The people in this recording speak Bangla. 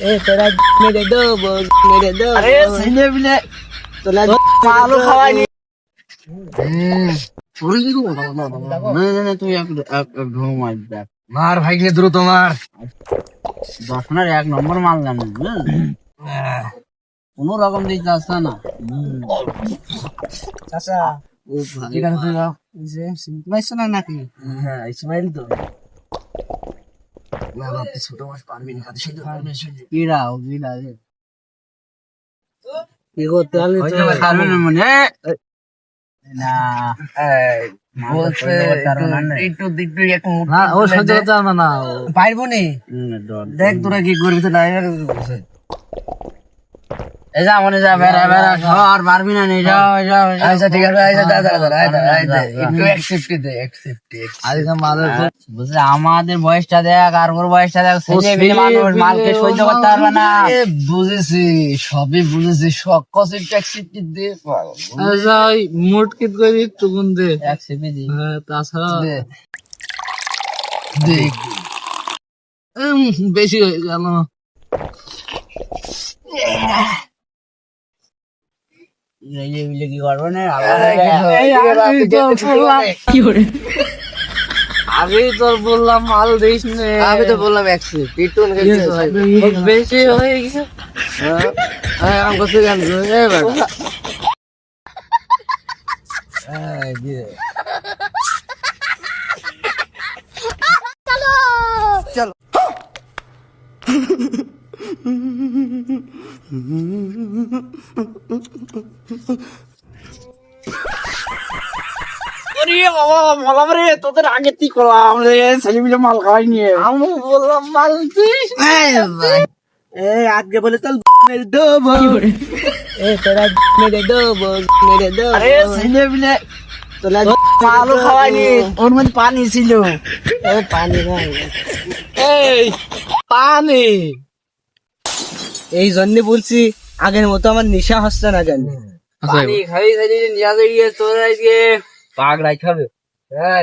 এ তোরা মেরে দেবো মেরে দেবো। আরে ছেলে বিলে তোরা আলু খাওয়াইনি। তুই ঘুমাই দেখ মার ভাইকে দ্রুত মার। দর্শনের 1 নম্বর মারলাম কোন রকম দিতে আসছে না। চাচা ঠিক আছে তুই যাও। যে শুনতে পাইছো না নাকি? হ্যাঁ ইসমাইল তো না বাপ ছোট মাছ পারবি না খাতে শুধু পারবি শুধু কিরা ও কিরা রে কি করতে হলে তো খাবে না মনে না বলছে একটু একটু একটু না ও সহ্য করতে পারবে না পারবো নি। দেখ তোরা কি করবি তো নাই এই যা মনে যা বেড়া বেড়া সর পারবি না নি যাও যাও আচ্ছা ঠিক আছে আচ্ছা দাদা দাদা একটু অ্যাকসেপ্ট দে অ্যাকসেপ্ট আজকে মালের বুঝলে আমাদের বয়সটা দেখ আর ওর বয়সটা দেখ ছেলে মেয়ে মানুষ মালকে সহ্য করতে পারবে না। বুঝেছি সবই বুঝেছি সব কষ্ট অ্যাকসেপ্ট দে যাই মুটকিত করে একটু গুন দে এক সিপি দি হ্যাঁ তাছাড়া দে দেখ বেশি হয়ে গেল এই বিলে কি করবে না আগেই তোর বললাম মাল দিস নে আমি তো বললাম অ্যাকসেপ্ট একটু বেশি হয়ে গেছে হ্যাঁ আম কত গান এ বাবা চলো তোদের আগে কি করলাম ছেলে মিলে মাল খাওয়াই নিয়ে আমি বললাম মাল দিস আজকে বলে চল মেরে দেবো এ তোরা মেরে দেবো মেরে দেবো। আরে ছেলে মিলে তোরা আলু খাওয়াইনি ওর মধ্যে পানি ছিল পানি নাই এই পানি এই জন্য বলছি আগের মতো আমার নেশা হচ্ছে না কেন পানি খাই খাই নিয়ে যাবে তোর আজকে পাগড়াই খাবে হ্যাঁ